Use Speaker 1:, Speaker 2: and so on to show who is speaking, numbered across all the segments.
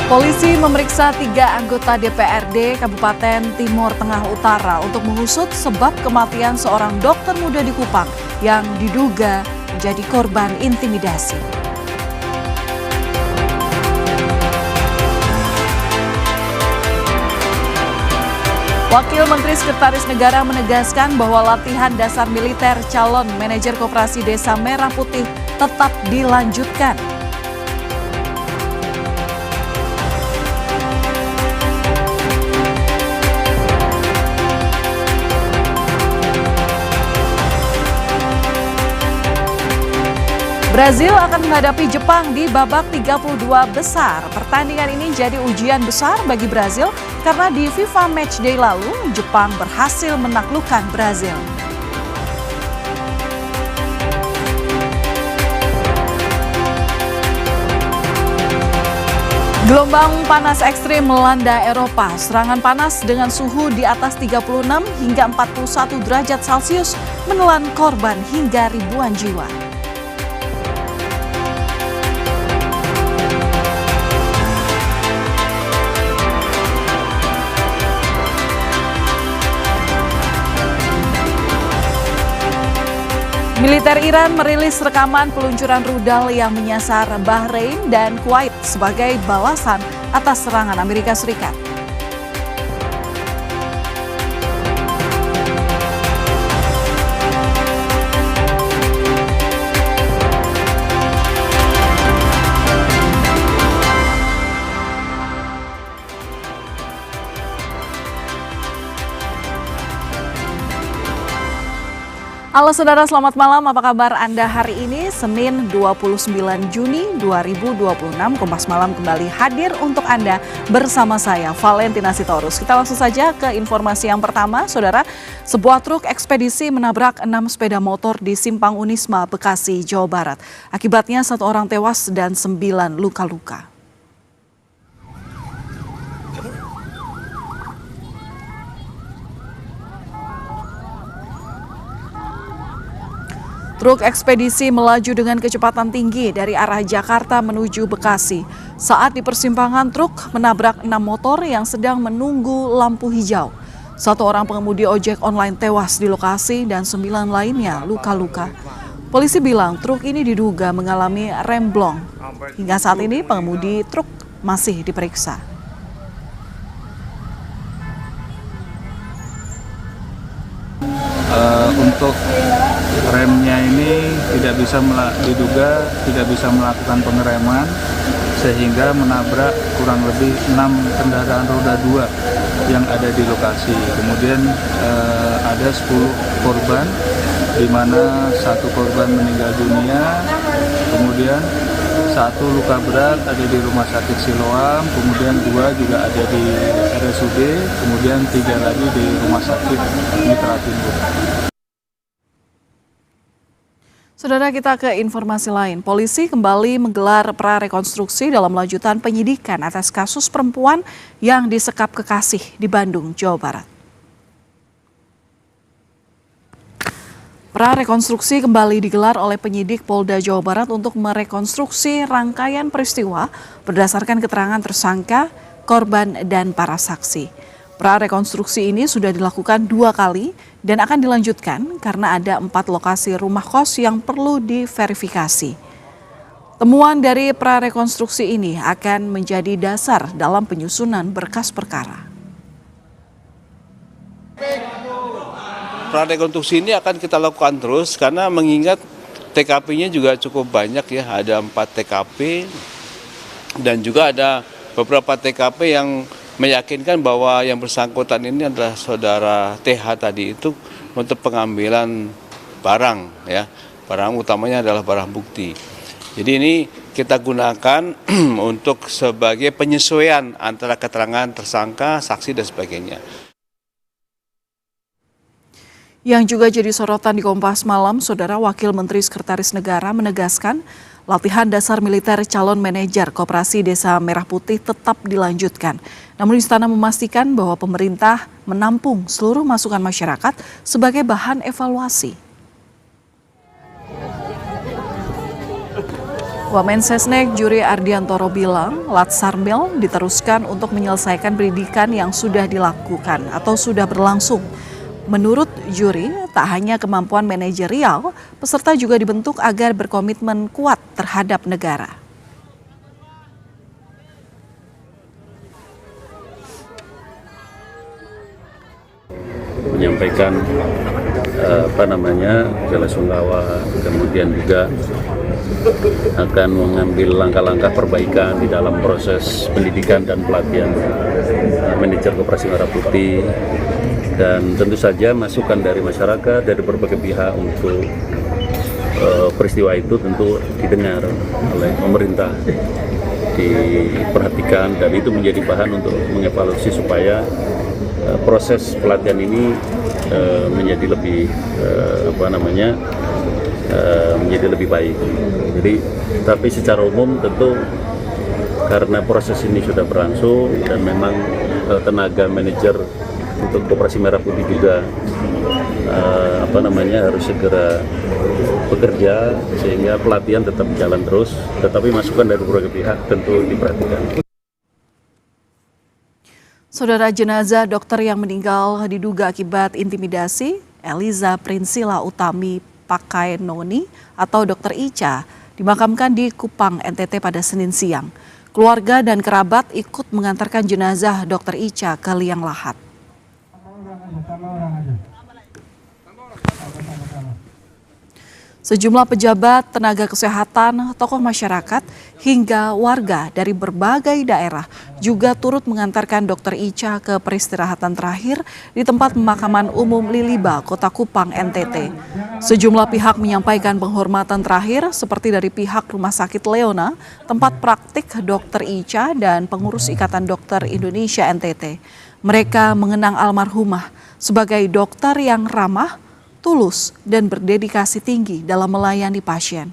Speaker 1: Polisi memeriksa 3 anggota DPRD Kabupaten Timur Tengah Utara untuk mengusut sebab kematian seorang dokter muda di Kupang yang diduga menjadi korban intimidasi. Wakil Menteri Sekretaris Negara menegaskan bahwa latihan dasar militer calon manajer Koperasi Desa Merah Putih tetap dilanjutkan. Brazil akan menghadapi Jepang di babak 32 besar. Pertandingan ini jadi ujian besar bagi Brazil karena di FIFA Matchday lalu Jepang berhasil menaklukkan Brazil. Gelombang panas ekstrim melanda Eropa. Serangan panas dengan suhu di atas 36 hingga 41 derajat Celcius menelan korban hingga ribuan jiwa. Militer Iran merilis rekaman peluncuran rudal yang menyasar Bahrain dan Kuwait sebagai balasan atas serangan Amerika Serikat. Halo saudara, selamat malam. Apa kabar Anda hari ini? Senin 29 Juni 2026. Kompas Malam kembali hadir untuk Anda bersama saya, Valentina Sitorus. Kita langsung saja ke informasi yang pertama, saudara. Sebuah truk ekspedisi menabrak 6 sepeda motor di Simpang Unisma, Bekasi, Jawa Barat. Akibatnya 1 orang tewas dan 9 luka-luka. Truk ekspedisi melaju dengan kecepatan tinggi dari arah Jakarta menuju Bekasi. Saat di persimpangan, truk menabrak 6 motor yang sedang menunggu lampu hijau. 1 orang pengemudi ojek online tewas di lokasi dan 9 lainnya luka-luka. Polisi bilang truk ini diduga mengalami remblong. Hingga saat ini pengemudi truk masih diperiksa.
Speaker 2: Untuk remnya ini diduga tidak bisa melakukan pengereman sehingga menabrak kurang lebih 6 kendaraan roda 2 yang ada di lokasi. Kemudian ada 10 korban, di mana 1 korban meninggal dunia, kemudian 1 luka berat ada di Rumah Sakit Siloam, kemudian 2 juga ada di RSUD, kemudian 3 lagi di Rumah Sakit Mitra Timbuk.
Speaker 1: Saudara, kita ke informasi lain. Polisi kembali menggelar prarekonstruksi dalam lanjutan penyidikan atas kasus perempuan yang disekap kekasih di Bandung, Jawa Barat. Prarekonstruksi kembali digelar oleh penyidik Polda Jawa Barat untuk merekonstruksi rangkaian peristiwa berdasarkan keterangan tersangka, korban, dan para saksi. Prarekonstruksi ini sudah dilakukan 2 kali dan akan dilanjutkan karena ada 4 lokasi rumah kos yang perlu diverifikasi. Temuan dari prarekonstruksi ini akan menjadi dasar dalam penyusunan berkas perkara.
Speaker 3: Prarekonstruksi ini akan kita lakukan terus karena mengingat TKP-nya juga cukup banyak ya, ada 4 TKP dan juga ada beberapa TKP yang meyakinkan bahwa yang bersangkutan ini adalah saudara TH tadi itu untuk pengambilan barang ya, barang utamanya adalah barang bukti. Jadi ini kita gunakan untuk sebagai penyesuaian antara keterangan tersangka, saksi dan sebagainya.
Speaker 1: Yang juga jadi sorotan di Kompas Malam, Saudara Wakil Menteri Sekretaris Negara menegaskan latihan dasar militer calon manajer Koperasi Desa Merah Putih tetap dilanjutkan. Namun Istana memastikan bahwa pemerintah menampung seluruh masukan masyarakat sebagai bahan evaluasi. Wamensesnek Juri Ardiantoro bilang, Latsarmil diteruskan untuk menyelesaikan pendidikan yang sudah dilakukan atau sudah berlangsung. Menurut Juri, tak hanya kemampuan manajerial, peserta juga dibentuk agar berkomitmen kuat terhadap negara.
Speaker 4: Menyampaikan bela sungkawa, kemudian juga akan mengambil langkah-langkah perbaikan di dalam proses pendidikan dan pelatihan manajer Koperasi Merah Putih, dan tentu saja masukan dari masyarakat, dari berbagai pihak untuk peristiwa itu tentu didengar oleh pemerintah, diperhatikan, dan itu menjadi bahan untuk mengevaluasi supaya proses pelatihan ini menjadi lebih menjadi lebih baik. Jadi, tapi secara umum tentu karena proses ini sudah berlangsung dan memang tenaga manajer untuk Koperasi Merah Putih juga harus segera bekerja sehingga pelatihan tetap jalan terus, tetapi masukan dari berbagai pihak tentu diperhatikan.
Speaker 1: Saudara, jenazah dokter yang meninggal diduga akibat intimidasi, Eliza Prinsila Utami Pakaenoni atau Dr. Ica, dimakamkan di Kupang, NTT pada Senin siang. Keluarga dan kerabat ikut mengantarkan jenazah Dr. Ica ke liang lahat. Sejumlah pejabat, tenaga kesehatan, tokoh masyarakat, hingga warga dari berbagai daerah juga turut mengantarkan Dr. Ica ke peristirahatan terakhir di tempat pemakaman umum Liliba, Kota Kupang, NTT. Sejumlah pihak menyampaikan penghormatan terakhir seperti dari pihak Rumah Sakit Leona, tempat praktik Dr. Ica, dan pengurus Ikatan Dokter Indonesia NTT. Mereka mengenang almarhumah sebagai dokter yang ramah, tulus, dan berdedikasi tinggi dalam melayani pasien.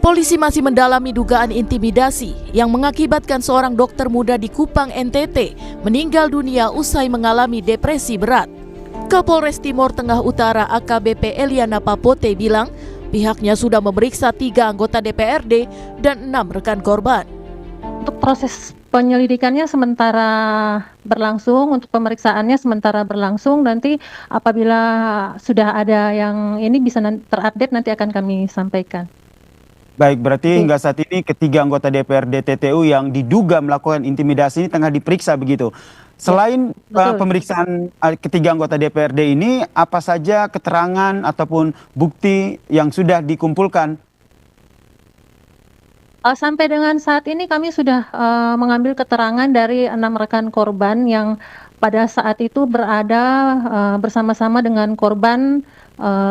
Speaker 5: Polisi masih mendalami dugaan intimidasi yang mengakibatkan seorang dokter muda di Kupang, NTT meninggal dunia usai mengalami depresi berat. Kapolres Timur Tengah Utara AKBP Eliana Papote bilang pihaknya sudah memeriksa 3 anggota DPRD dan 6 rekan korban.
Speaker 6: Untuk proses penyelidikannya sementara berlangsung, untuk pemeriksaannya sementara berlangsung. Nanti apabila sudah ada yang ini bisa terupdate, nanti akan kami sampaikan.
Speaker 7: Baik, berarti hingga saat ini ketiga anggota DPRD TTU yang diduga melakukan intimidasi ini tengah diperiksa begitu. Selain pemeriksaan ketiga anggota DPRD ini, apa saja keterangan ataupun bukti yang sudah dikumpulkan?
Speaker 6: Sampai dengan saat ini kami sudah mengambil keterangan dari 6 rekan korban yang pada saat itu berada bersama-sama dengan korban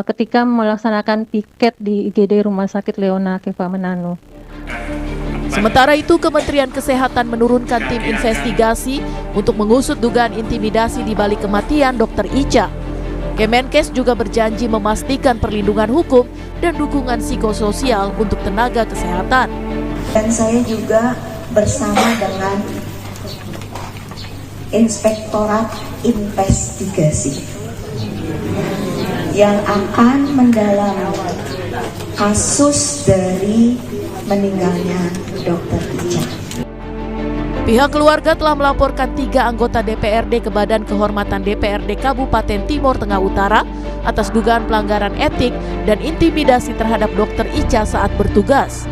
Speaker 6: ketika melaksanakan piket di IGD Rumah Sakit Leona Keva Manado.
Speaker 5: Sementara itu, Kementerian Kesehatan menurunkan tim investigasi untuk mengusut dugaan intimidasi di balik kematian Dr. Ica. Kemenkes juga berjanji memastikan perlindungan hukum dan dukungan psikososial untuk tenaga kesehatan.
Speaker 8: Dan saya juga bersama dengan Inspektorat Investigasi yang akan mendalami kasus dari meninggalnya Dr. Ica.
Speaker 5: Pihak keluarga telah melaporkan 3 anggota DPRD ke Badan Kehormatan DPRD Kabupaten Timur Tengah Utara atas dugaan pelanggaran etik dan intimidasi terhadap Dr. Ica saat bertugas.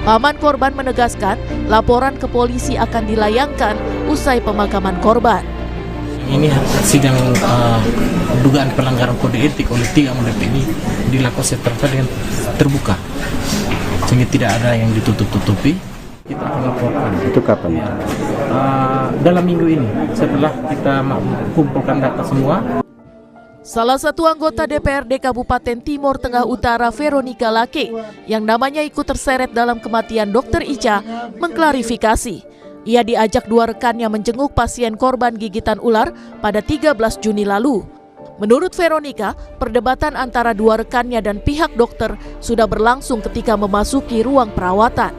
Speaker 5: Paman korban menegaskan laporan ke polisi akan dilayangkan usai pemakaman korban.
Speaker 9: Ini sidang dugaan pelanggaran kode etik oleh 3 anggota ini dilakukan secara terbuka, sehingga tidak ada yang ditutup-tutupi. Kita akan laporkan.
Speaker 7: Itu kapan?
Speaker 9: Dalam minggu ini, setelah kita kumpulkan data semua.
Speaker 5: Salah satu anggota DPRD Kabupaten Timur Tengah Utara, Veronica Lake, yang namanya ikut terseret dalam kematian Dr. Ica, mengklarifikasi. Ia diajak 2 rekannya menjenguk pasien korban gigitan ular pada 13 Juni lalu. Menurut Veronica, perdebatan antara 2 rekannya dan pihak dokter sudah berlangsung ketika memasuki ruang perawatan.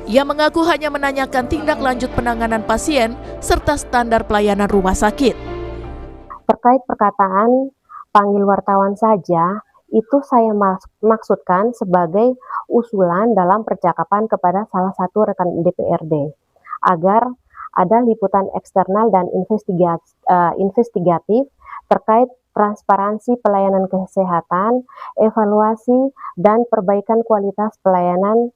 Speaker 5: Ia mengaku hanya menanyakan tindak lanjut penanganan pasien serta standar pelayanan rumah sakit.
Speaker 10: Terkait perkataan panggil wartawan saja, itu saya maksudkan sebagai usulan dalam percakapan kepada salah satu rekan DPRD agar ada liputan eksternal dan investigatif terkait transparansi pelayanan kesehatan, evaluasi, dan perbaikan kualitas pelayanan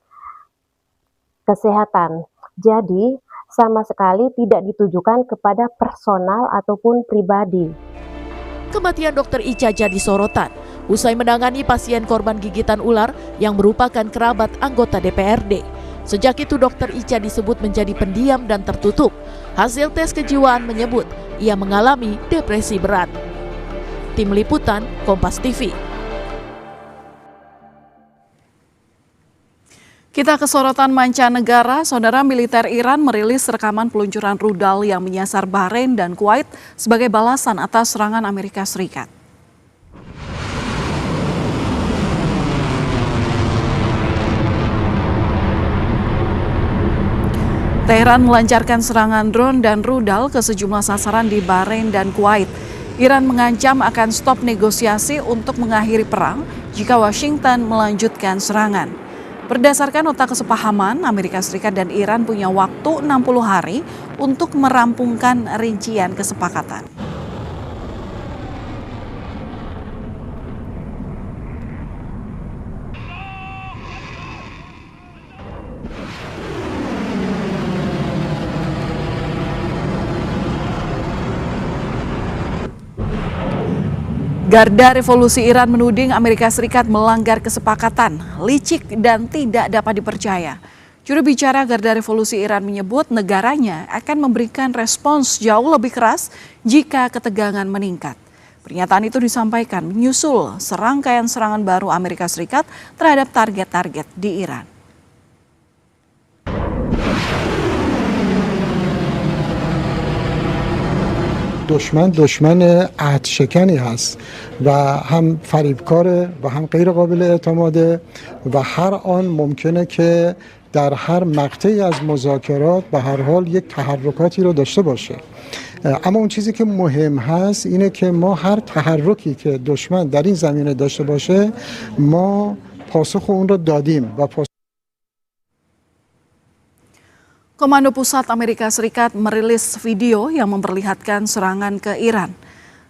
Speaker 10: kesehatan. Jadi, sama sekali tidak ditujukan kepada personal ataupun pribadi.
Speaker 5: Kematian Dr. Ica jadi sorotan usai menangani pasien korban gigitan ular yang merupakan kerabat anggota DPRD. Sejak itu Dr. Ica disebut menjadi pendiam dan tertutup. Hasil tes kejiwaan menyebut ia mengalami depresi berat. Tim Liputan Kompas TV.
Speaker 1: Kita ke sorotan mancanegara, saudara. Militer Iran merilis rekaman peluncuran rudal yang menyasar Bahrain dan Kuwait sebagai balasan atas serangan Amerika Serikat. Teheran melancarkan serangan drone dan rudal ke sejumlah sasaran di Bahrain dan Kuwait. Iran mengancam akan stop negosiasi untuk mengakhiri perang jika Washington melanjutkan serangan. Berdasarkan nota kesepahaman, Amerika Serikat dan Iran punya waktu 60 hari untuk merampungkan rincian kesepakatan. Garda Revolusi Iran menuding Amerika Serikat melanggar kesepakatan, licik dan tidak dapat dipercaya. Juru bicara Garda Revolusi Iran menyebut negaranya akan memberikan respons jauh lebih keras jika ketegangan meningkat. Pernyataan itu disampaikan menyusul serangkaian serangan baru Amerika Serikat terhadap target-target di Iran.
Speaker 11: دشمن عهد شکنی هست و هم فریبکاره و هم غیر قابل اعتماده و هر آن ممکنه که در هر مقطعی از مذاکرات به هر حال یک تحرکاتی رو داشته باشه. اما اون چیزی که مهم هست اینه که ما هر تحرکی که دشمن در این زمینه داشته باشه ما پاسخ اون رو دادیم و
Speaker 1: Komando Pusat Amerika Serikat merilis video yang memperlihatkan serangan ke Iran.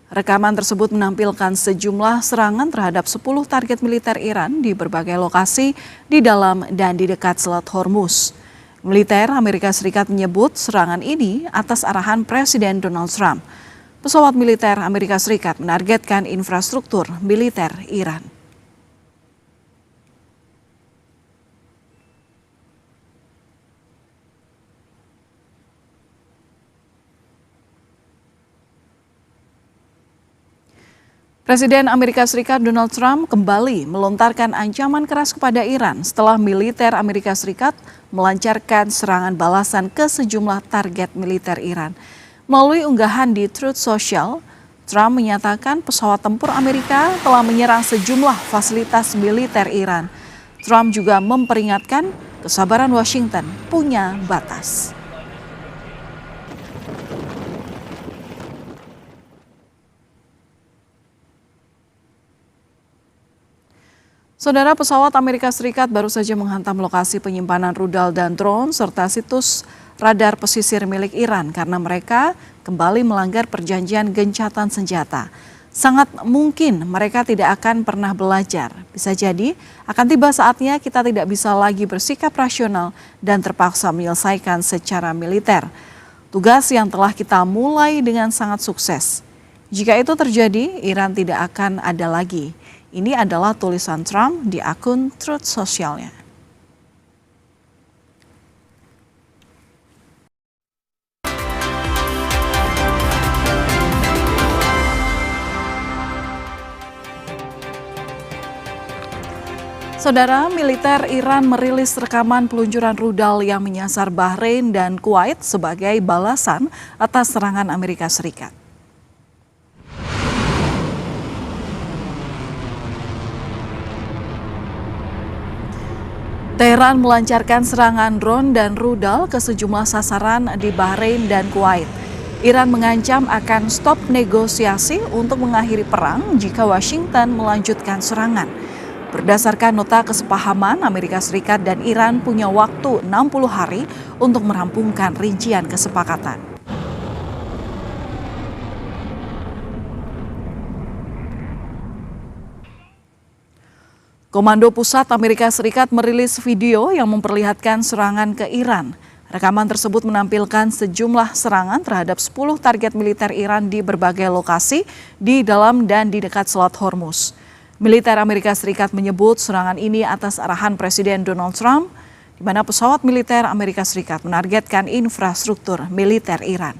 Speaker 1: Rekaman tersebut menampilkan sejumlah serangan terhadap 10 target militer Iran di berbagai lokasi di dalam dan di dekat Selat Hormuz. Militer Amerika Serikat menyebut serangan ini atas arahan Presiden Donald Trump. Pesawat militer Amerika Serikat menargetkan infrastruktur militer Iran. Presiden Amerika Serikat Donald Trump kembali melontarkan ancaman keras kepada Iran setelah militer Amerika Serikat melancarkan serangan balasan ke sejumlah target militer Iran. Melalui unggahan di Truth Social, Trump menyatakan pesawat tempur Amerika telah menyerang sejumlah fasilitas militer Iran. Trump juga memperingatkan kesabaran Washington punya batas. Saudara, pesawat Amerika Serikat baru saja menghantam lokasi penyimpanan rudal dan drone serta situs radar pesisir milik Iran karena mereka kembali melanggar perjanjian gencatan senjata. Sangat mungkin mereka tidak akan pernah belajar. Bisa jadi akan tiba saatnya kita tidak bisa lagi bersikap rasional dan terpaksa menyelesaikan secara militer. Tugas yang telah kita mulai dengan sangat sukses. Jika itu terjadi, Iran tidak akan ada lagi. Ini adalah tulisan Trump di akun Truth Social-nya. Saudara, militer Iran merilis rekaman peluncuran rudal yang menyasar Bahrain dan Kuwait sebagai balasan atas serangan Amerika Serikat. Teheran melancarkan serangan drone dan rudal ke sejumlah sasaran di Bahrain dan Kuwait. Iran mengancam akan stop negosiasi untuk mengakhiri perang jika Washington melanjutkan serangan. Berdasarkan nota kesepahaman, Amerika Serikat dan Iran punya waktu 60 hari untuk merampungkan rincian kesepakatan. Komando Pusat Amerika Serikat merilis video yang memperlihatkan serangan ke Iran. Rekaman tersebut menampilkan sejumlah serangan terhadap 10 target militer Iran di berbagai lokasi di dalam dan di dekat Selat Hormuz. Militer Amerika Serikat menyebut serangan ini atas arahan Presiden Donald Trump, di mana pesawat militer Amerika Serikat menargetkan infrastruktur militer Iran.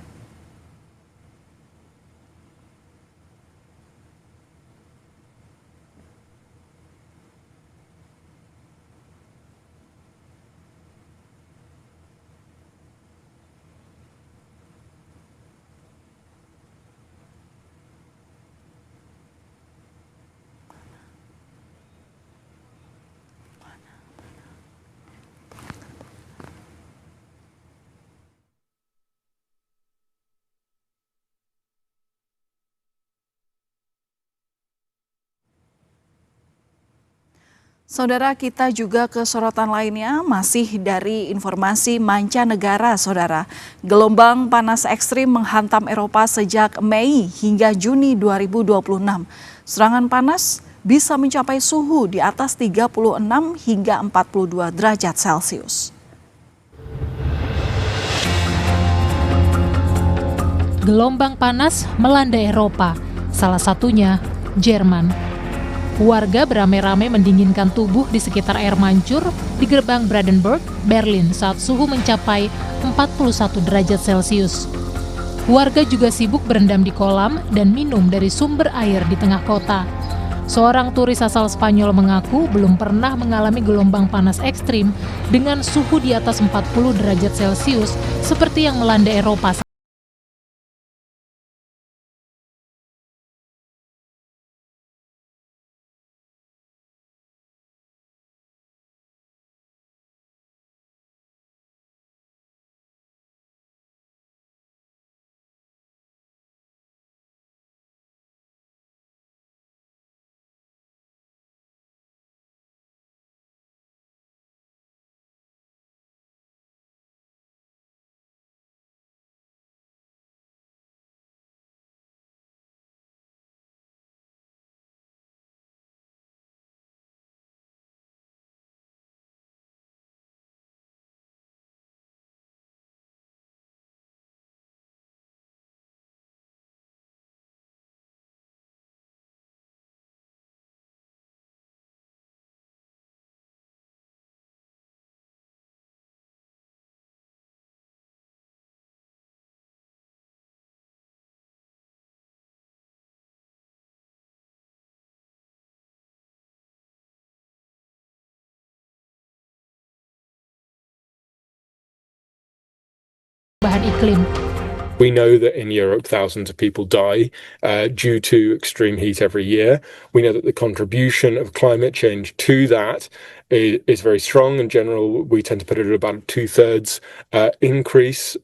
Speaker 1: Saudara, kita juga ke sorotan lainnya, masih dari informasi mancanegara, saudara. Gelombang panas ekstrim menghantam Eropa sejak Mei hingga Juni 2026. Serangan panas bisa mencapai suhu di atas 36 hingga 42 derajat Celcius.
Speaker 12: Gelombang panas melanda Eropa, salah satunya Jerman. Warga beramai-ramai mendinginkan tubuh di sekitar air mancur di gerbang Brandenburg, Berlin saat suhu mencapai 41 derajat Celcius. Warga juga sibuk berendam di kolam dan minum dari sumber air di tengah kota. Seorang turis asal Spanyol mengaku belum pernah mengalami gelombang panas ekstrim dengan suhu di atas 40 derajat Celcius seperti yang melanda Eropa. Bahan iklim.
Speaker 13: We know that in Europe, thousands of people die due to extreme heat every year. We know that the contribution of climate change to that is very strong. In general, we tend to put it at about a 2/3 increase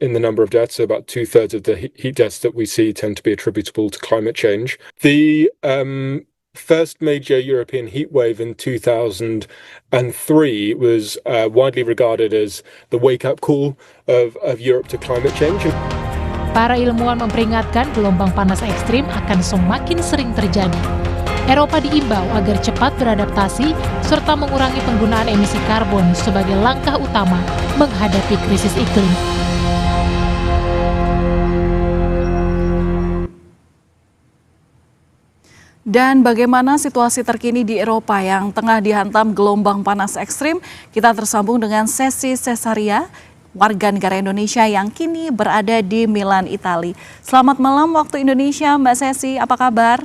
Speaker 13: in the number of deaths. So about 2/3 of the heat deaths that we see tend to be attributable to climate change. The first major European heat wave in 2003 was widely regarded as the wake-up call of Europe to climate change.
Speaker 12: Para ilmuwan memperingatkan gelombang panas ekstrim akan semakin sering terjadi. Eropa diimbau agar cepat beradaptasi serta mengurangi penggunaan emisi karbon sebagai langkah utama menghadapi krisis iklim.
Speaker 1: Dan bagaimana situasi terkini di Eropa yang tengah dihantam gelombang panas ekstrim? Kita tersambung dengan Sesi Cesaria, warga negara Indonesia yang kini berada di Milan, Italia. Selamat malam waktu Indonesia, Mbak Sesi, apa kabar?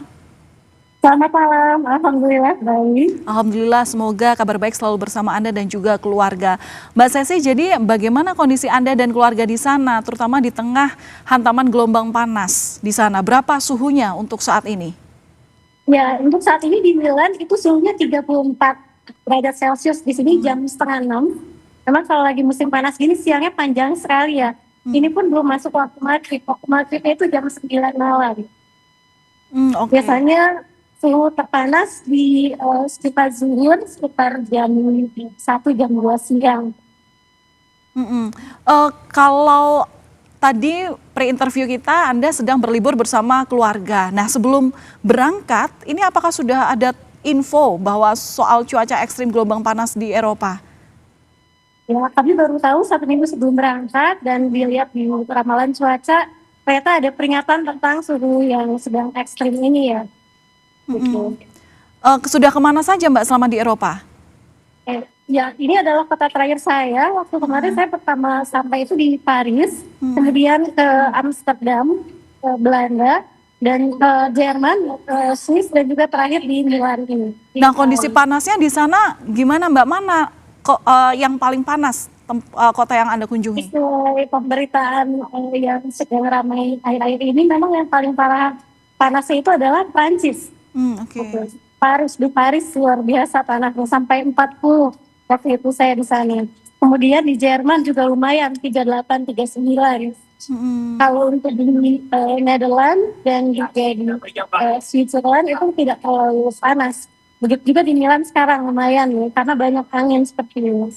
Speaker 14: Selamat malam, alhamdulillah baik.
Speaker 1: Alhamdulillah, semoga kabar baik selalu bersama Anda dan juga keluarga. Mbak Sesi, jadi bagaimana kondisi Anda dan keluarga di sana, terutama di tengah hantaman gelombang panas di sana? Berapa suhunya untuk saat ini?
Speaker 14: Ya, untuk saat ini di Milan itu suhunya 34 derajat Celcius. Di sini jam 5:30. Memang kalau lagi musim panas gini siangnya panjang sekali ya. Ini pun belum masuk waktu maghrib. Waktu maghribnya itu jam 9 malam. Biasanya suhu terpanas di sekitar zuhur, sekitar jam 1, jam 2 siang.
Speaker 1: Kalau tadi pre-interview kita Anda sedang berlibur bersama keluarga. Nah, sebelum berangkat, ini apakah sudah ada info bahwa soal cuaca ekstrim gelombang panas di Eropa?
Speaker 14: Ya, kami baru tahu 1 minggu sebelum berangkat dan dilihat di ramalan cuaca, ternyata ada peringatan tentang suhu yang sedang ekstrim ini ya.
Speaker 1: Sudah kemana saja Mbak selama di Eropa?
Speaker 14: Ya, ini adalah kota terakhir saya. Waktu kemarin saya pertama sampai itu di Paris, kemudian ke Amsterdam, ke Belanda, dan ke Jerman, Swiss, dan juga terakhir di Milan ini.
Speaker 1: Nah, kondisi panasnya di sana gimana Mbak? Mana yang paling panas kota yang Anda kunjungi?
Speaker 14: Sesuai pemberitaan yang sedang ramai akhir-akhir ini, memang yang paling parah panasnya itu adalah Prancis. Di Paris luar biasa panasnya, sampai 40 waktu itu saya di sana. Kemudian di Jerman juga lumayan, 38, 39. Kalau untuk di Netherlands dan juga di Switzerland itu tidak terlalu panas. Begitu juga di Milan sekarang lumayan nih, karena banyak angin seperti ini.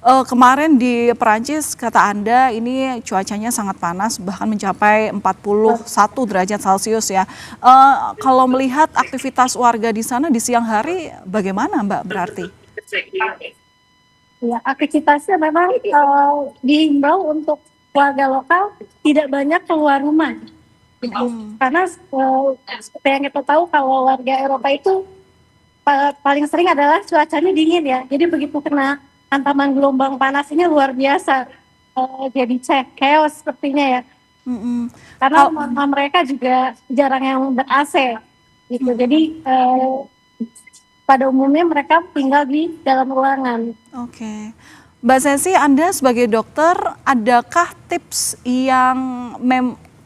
Speaker 1: Kemarin di Perancis kata Anda ini cuacanya sangat panas, bahkan mencapai 41 derajat Celcius ya. Kalau melihat aktivitas warga di sana di siang hari, bagaimana Mbak berarti?
Speaker 14: Ya, aktivitasnya memang dihimbau untuk warga lokal tidak banyak keluar rumah. Karena seperti yang kita tahu kalau warga Eropa itu paling sering adalah cuacanya dingin ya. Jadi begitu kena hantaman gelombang panas ini luar biasa. Jadi chaos sepertinya ya. Karena mereka juga jarang yang ber-AC gitu. Jadi pada umumnya mereka tinggal di dalam ruangan.
Speaker 1: Mbak Sesi, Anda sebagai dokter, adakah tips yang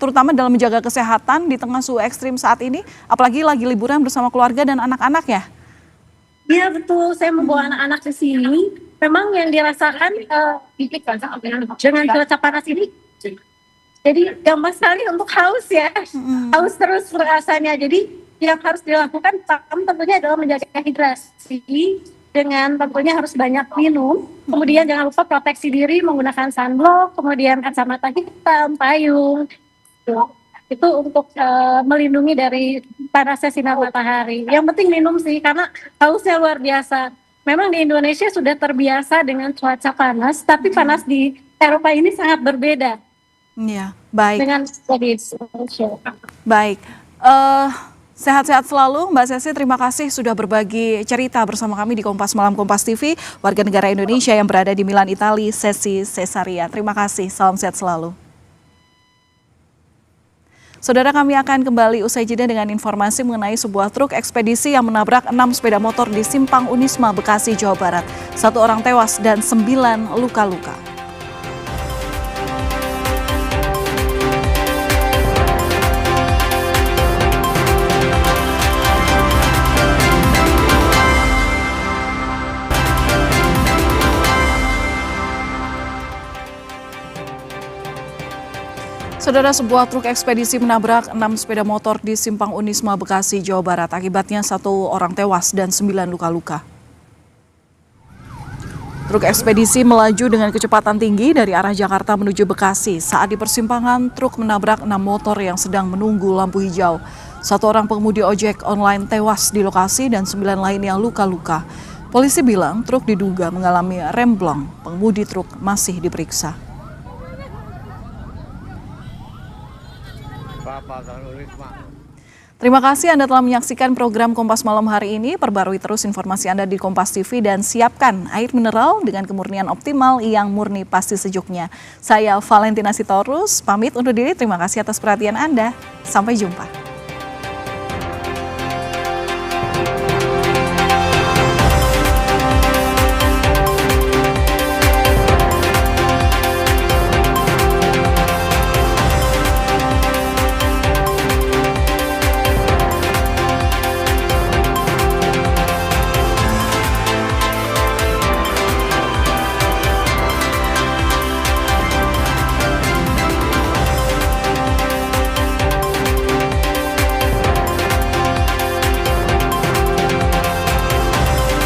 Speaker 1: terutama dalam menjaga kesehatan di tengah suhu ekstrim saat ini, apalagi lagi liburan bersama keluarga dan anak-anak ya?
Speaker 14: Iya betul, saya membawa anak-anak ke sini. Memang yang dirasakan dengan cuaca panas ini, jadi gampang sekali untuk haus ya, haus terus rasanya. Jadi yang harus dilakukan tentunya adalah menjaga hidrasi, dengan tentunya harus banyak minum. Kemudian jangan lupa proteksi diri menggunakan sunblock, kemudian kacamata hitam, payung. Itu untuk melindungi dari panasnya sinar matahari. Yang penting minum sih, karena hausnya luar biasa. Memang di Indonesia sudah terbiasa dengan cuaca panas, tapi panas di Eropa ini sangat berbeda.
Speaker 1: Iya, baik.
Speaker 14: Dengan
Speaker 1: baik. Sehat-sehat selalu Mbak Sesi, terima kasih sudah berbagi cerita bersama kami di Kompas Malam Kompas TV. Warga negara Indonesia yang berada di Milan, Italia, Sesi Cesaria. Terima kasih, salam sehat selalu. Saudara, kami akan kembali usai jeda dengan informasi mengenai sebuah truk ekspedisi yang menabrak 6 sepeda motor di Simpang Unisma, Bekasi, Jawa Barat. 1 orang tewas dan 9 luka-luka. Saudara, sebuah truk ekspedisi menabrak 6 sepeda motor di Simpang Unisma, Bekasi, Jawa Barat. Akibatnya 1 orang tewas dan 9 luka-luka. Truk ekspedisi melaju dengan kecepatan tinggi dari arah Jakarta menuju Bekasi. Saat di persimpangan, truk menabrak 6 motor yang sedang menunggu lampu hijau. 1 orang pengemudi ojek online tewas di lokasi dan 9 lain yang luka-luka. Polisi bilang truk diduga mengalami remblong. Pengemudi truk masih diperiksa. Terima kasih Anda telah menyaksikan program Kompas Malam hari ini. Perbarui terus informasi Anda di Kompas TV dan siapkan air mineral dengan kemurnian optimal yang murni pasti sejuknya. Saya Valentina Sitorus, pamit undur diri. Terima kasih atas perhatian Anda. Sampai jumpa.